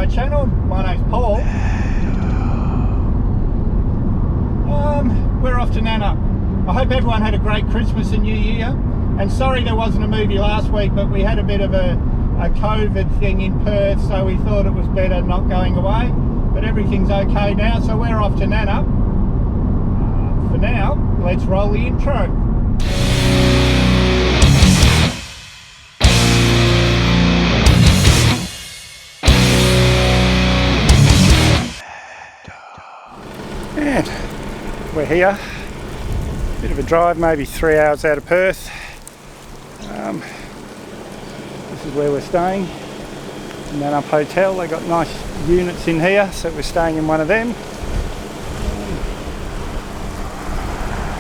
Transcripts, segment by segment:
my channel. My name's Paul. We're off to Nannup. I hope everyone had a great Christmas and New Year. And sorry there wasn't a movie last week, but we had a bit of a COVID thing in Perth, so we thought it was better not going away. But everything's okay now, so we're off to Nannup. For now, let's roll the intro. And we're here. Bit of a drive, maybe 3 hours out of Perth. This is where we're staying. Nannup Hotel. They got nice units in here, so we're staying in one of them.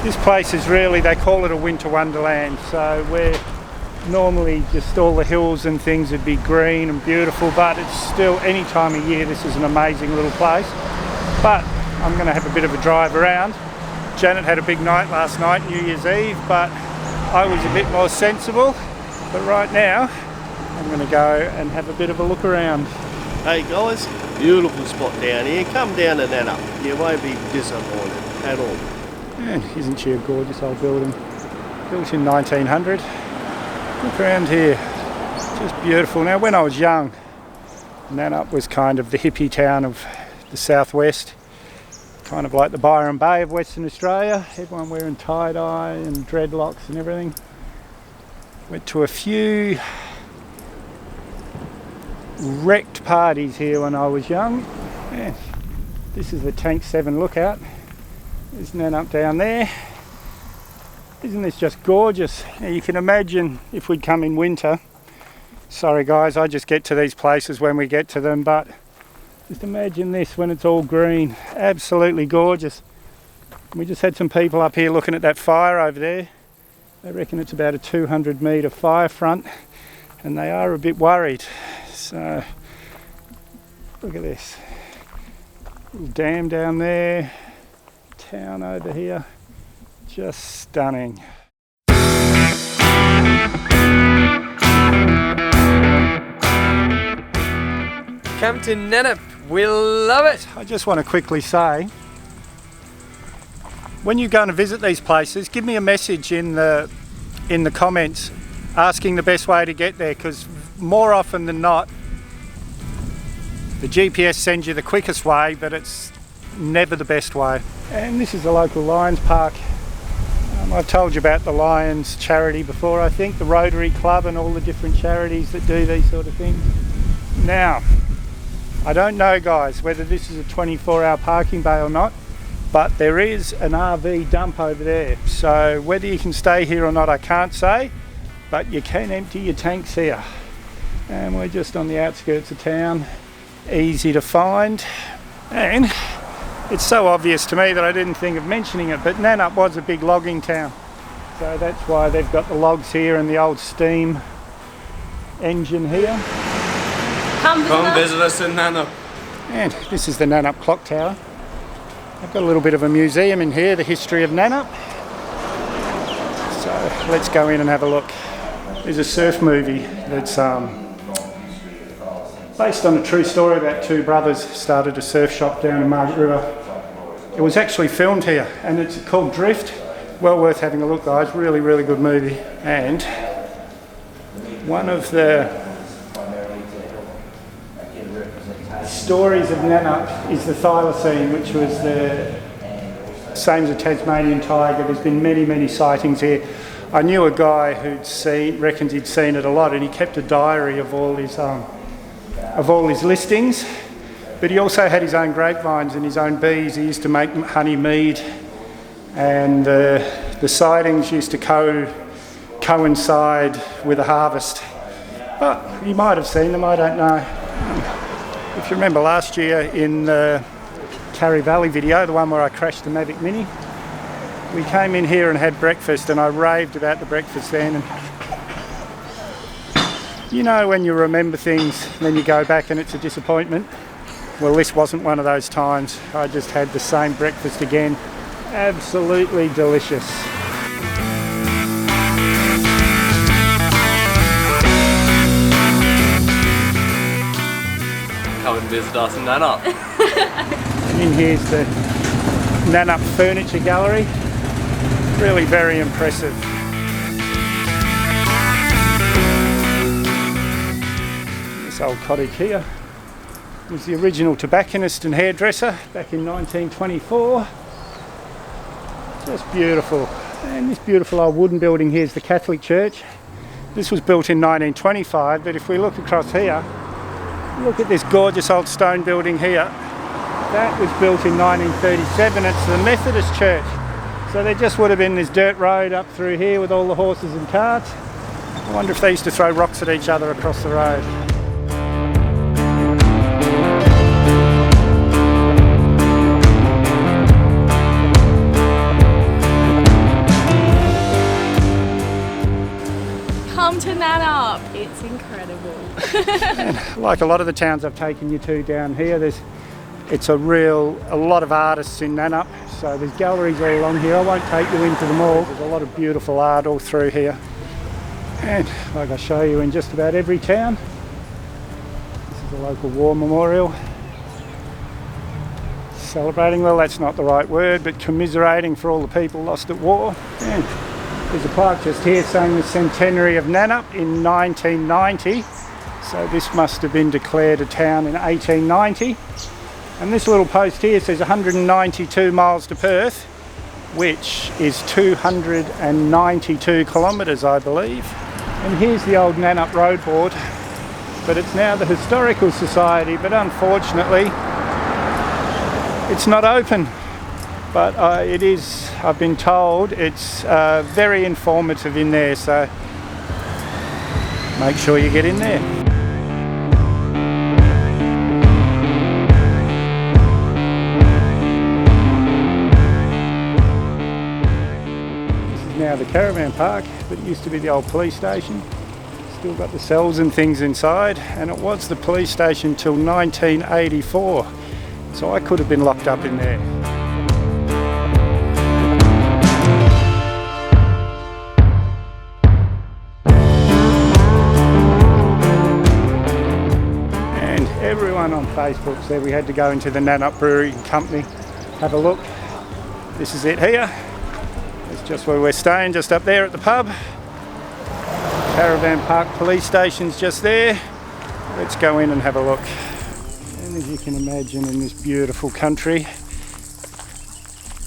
This place is really, they call it a winter wonderland. So where normally just all the hills and things would be green and beautiful, but it's still, any time of year, this is an amazing little place. But I'm going to have a bit of a drive around. Janet had a big night last night, New Year's Eve, but I was a bit more sensible. But right now, I'm going to go and have a bit of a look around. Hey guys, beautiful spot down here. Come down to Nannup. You won't be disappointed at all. And isn't she a gorgeous old building? Built in 1900. Look around here. Just beautiful. Now, when I was young, Nannup was kind of the hippie town of the southwest. Kind of like the Byron Bay of Western Australia. Everyone wearing tie-dye and dreadlocks and everything. Went to a few wrecked parties here when I was young. Yeah. This is the Tank 7 lookout. There's Nannup down there. Isn't this just gorgeous? Now you can imagine if we'd come in winter. Sorry guys, I just get to these places when we get to them, but just imagine this when it's all green. Absolutely gorgeous. We just had some people up here looking at that fire over there. They reckon it's about a 200 metre fire front, and they are a bit worried. So look at this. Little dam down there. Town over here. Just stunning. Come to Nannup, we'll love it. I just want to quickly say, when you're going to visit these places, give me a message in the comments asking the best way to get there, because more often than not the GPS sends you the quickest way, but it's never the best way. And this is the local Lions Park. I've told you about the Lions charity before, I think, the Rotary Club and all the different charities that do these sort of things. Now, I don't know guys whether this is a 24-hour parking bay or not, but there is an RV dump over there. So whether you can stay here or not, I can't say, but you can empty your tanks here. And we're just on the outskirts of town, easy to find. And it's so obvious to me that I didn't think of mentioning it, but Nannup was a big logging town. So that's why they've got the logs here and the old steam engine here. Come visit us in Nannup. And this is the Nannup clock tower. I've got a little bit of a museum in here, the history of Nannup. So let's go in and have a look. There's a surf movie that's based on a true story about two brothers started a surf shop down in Margaret River. It was actually filmed here and it's called Drift. Well worth having a look guys, really, really good movie. And one of the stories of Nannup is the thylacine, which was the same as a Tasmanian tiger. There's been many, many sightings here. I knew a guy reckons he'd seen it a lot, and he kept a diary of all his listings. But he also had his own grapevines and his own bees. He used to make honey mead, and the sightings used to coincide with a harvest. But you might have seen them, I don't know. If you remember last year in the Carry Valley video, the one where I crashed the Mavic Mini, we came in here and had breakfast, and I raved about the breakfast then. And you know when you remember things, then you go back and it's a disappointment? Well, this wasn't one of those times. I just had the same breakfast again. Absolutely delicious. Come and visit us in Nannup. And in here's the Nannup Furniture Gallery. Really very impressive. This old cottage here was the original tobacconist and hairdresser back in 1924. Just beautiful. And this beautiful old wooden building here is the Catholic Church. This was built in 1925, but if we look across here, look at this gorgeous old stone building here. That was built in 1937. It's the Methodist Church. So there just would have been this dirt road up through here with all the horses and carts. I wonder if they used to throw rocks at each other across the road. Come to Nannup, it's incredible. And like a lot of the towns I've taken you to down here, it's a lot of artists in Nannup. So there's galleries all along here. I won't take you into them all. There's a lot of beautiful art all through here. And like I show you in just about every town. This is a local war memorial. Celebrating, well that's not the right word, but commiserating for all the people lost at war. And there's a plaque just here saying the centenary of Nannup in 1990. So this must have been declared a town in 1890. And this little post here says 192 miles to Perth, which is 292 kilometres, I believe. And here's the old Nannup road board, but it's now the Historical Society, but unfortunately it's not open. But it is, I've been told, it's very informative in there, so make sure you get in there. Now the Caravan Park, but it used to be the old police station. Still got the cells and things inside, and it was the police station till 1984, so I could have been locked up in there. And everyone on Facebook said we had to go into the Nannup Brewery Company, have a look. This is it here. It's just where we're staying, just up there at the pub. Caravan Park police station's just there. Let's go in and have a look. And as you can imagine, in this beautiful country,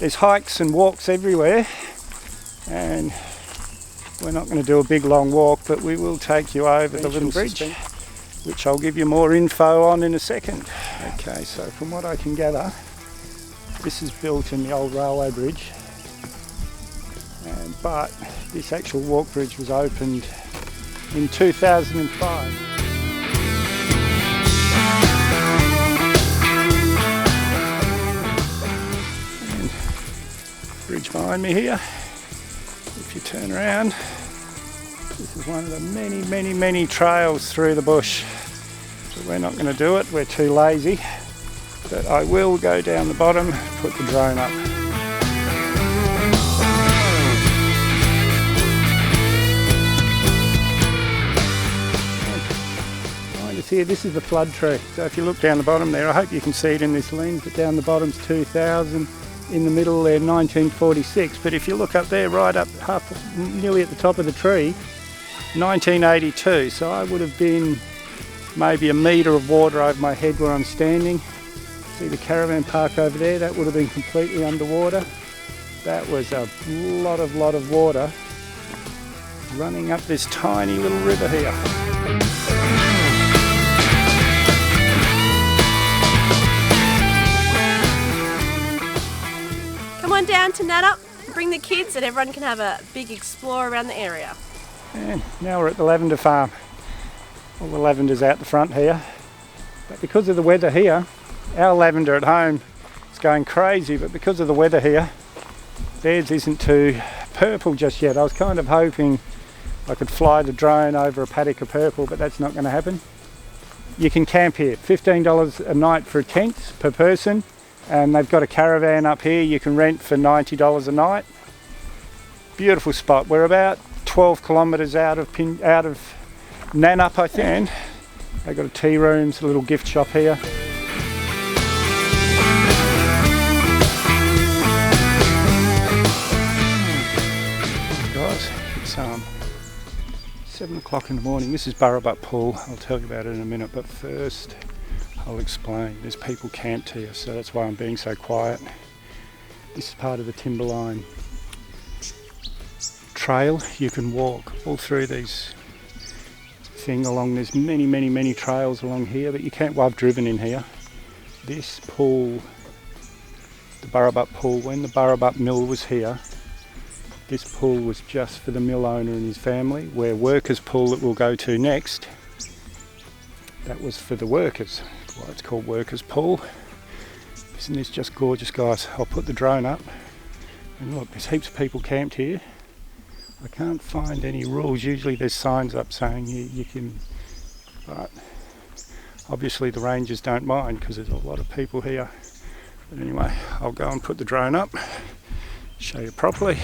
there's hikes and walks everywhere. And we're not going to do a big long walk, but we will take you over the little bridge, which I'll give you more info on in a second. Okay, so from what I can gather, this is built in the old railway bridge. But this actual walk bridge was opened in 2005. And bridge behind me here, if you turn around, this is one of the many trails through the bush. But we're not going to do it, we're too lazy. But I will go down the bottom, put the drone up. Here, this is the flood tree. So if you look down the bottom there, I hope you can see it in this lens, but down the bottom's 2000, in the middle there 1946. But if you look up there, right up nearly at the top of the tree, 1982. So I would have been maybe a metre of water over my head where I'm standing. See the Caravan Park over there, that would have been completely underwater. That was a lot of water running up this tiny little river here. Come on down to Nannup, bring the kids and everyone can have a big explore around the area. And now we're at the Lavender Farm. All the lavender's out the front here. But because of the weather here, our lavender at home is going crazy, but because of the weather here, theirs isn't too purple just yet. I was kind of hoping I could fly the drone over a paddock of purple, but that's not going to happen. You can camp here, $15 a night for a tent per person. And they've got a caravan up here you can rent for $90 a night. Beautiful spot. We're about 12 kilometres out of Nannup, I think. And they've got a tea room, a little gift shop here. It's 7 o'clock in the morning. This is Burrabot Pool. I'll tell you about it in a minute, but first I'll explain. There's people camped here, so that's why I'm being so quiet. This is part of the timberline trail. You can walk all through these along. There's many trails along here, but you can't. Well, I've driven in here. This pool, the Burrabot Pool, when the Burrabot mill was here, this pool was just for the mill owner and his family. Where Workers Pool that we'll go to next, that was for the workers. Well, it's called Workers Pool. Isn't this just gorgeous, guys? I'll put the drone up and look, there's heaps of people camped here. I can't find any rules. Usually there's signs up saying you can, but obviously the rangers don't mind because there's a lot of people here. But anyway, I'll go and put the drone up, show you properly.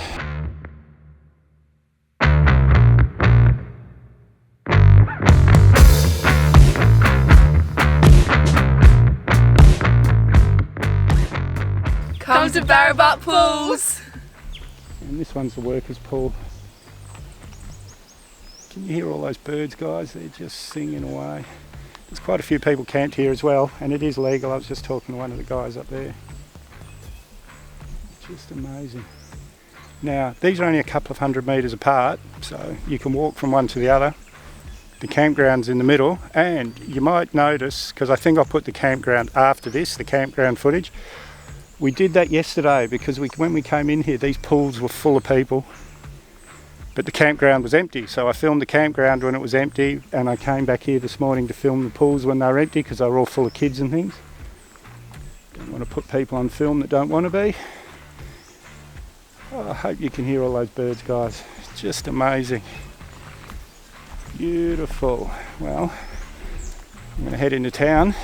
Come to Burrabot Pools! And this one's the Workers Pool. Can you hear all those birds, guys? They're just singing away. There's quite a few people camped here as well, and it is legal. I was just talking to one of the guys up there. Just amazing. Now, these are only a couple of 100 metres apart, so you can walk from one to the other. The campground's in the middle, and you might notice, because I think I'll put the campground after this, the campground footage. We did that yesterday because when we came in here, these pools were full of people. But the campground was empty, so I filmed the campground when it was empty, and I came back here this morning to film the pools when they were empty because they were all full of kids and things. Don't want to put people on film that don't want to be. Oh, I hope you can hear all those birds, guys. It's just amazing. Beautiful. Well, I'm going to head into town.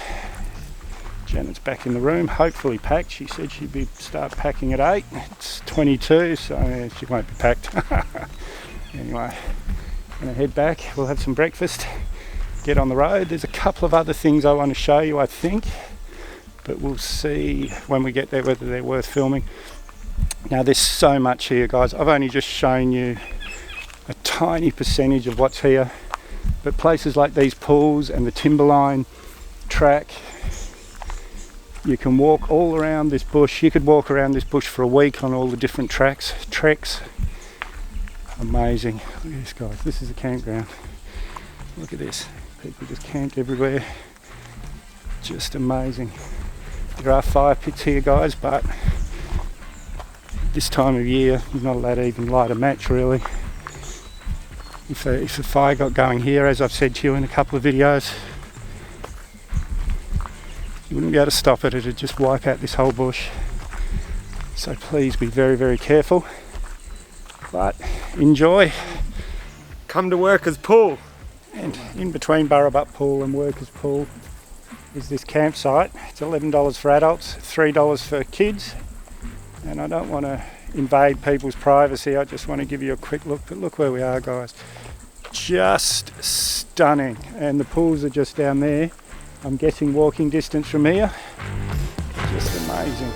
Janet's back in the room, hopefully packed. She said she'd start packing at 8. It's 22, so yeah, she won't be packed. Anyway, I'm going to head back. We'll have some breakfast, get on the road. There's a couple of other things I want to show you, I think, but we'll see when we get there whether they're worth filming. Now, there's so much here, guys. I've only just shown you a tiny percentage of what's here, but places like these pools and the timberline track, you can walk all around this bush. You could walk around this bush for a week on all the different treks. Amazing. Look at this, guys. This is a campground. Look at this. People just camped everywhere. Just amazing. There are fire pits here, guys, but this time of year you're not allowed to even light a match, really. If the fire got going here, as I've said to you in a couple of videos, you wouldn't be able to stop it. It'd just wipe out this whole bush. So please be very careful. But enjoy. Come to Workers Pool. And in between Burrabot Pool and Workers Pool is this campsite. It's $11 for adults, $3 for kids. And I don't want to invade people's privacy. I just want to give you a quick look. But look where we are, guys. Just stunning. And the pools are just down there. I'm guessing walking distance from here. Just amazing.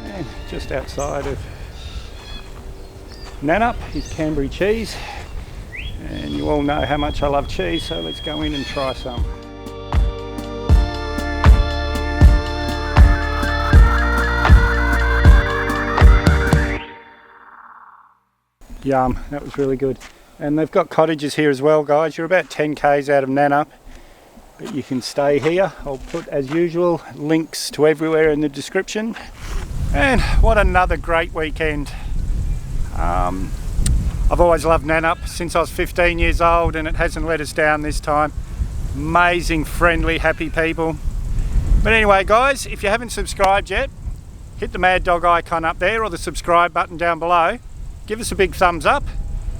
And just outside of Nannup is Canberra cheese. And you all know how much I love cheese, so let's go in and try some. Yum, that was really good. And they've got cottages here as well, guys. You're about 10 k's out of Nannup, but you can stay here. I'll put, as usual, links to everywhere in the description. And what another great weekend. I've always loved Nannup since I was 15 years old, and it hasn't let us down this time. Amazing, friendly, happy people. But anyway, guys, if you haven't subscribed yet, hit the Mad Dog icon up there or the subscribe button down below. Give us a big thumbs up,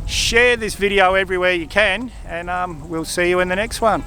share this video everywhere you can, and we'll see you in the next one.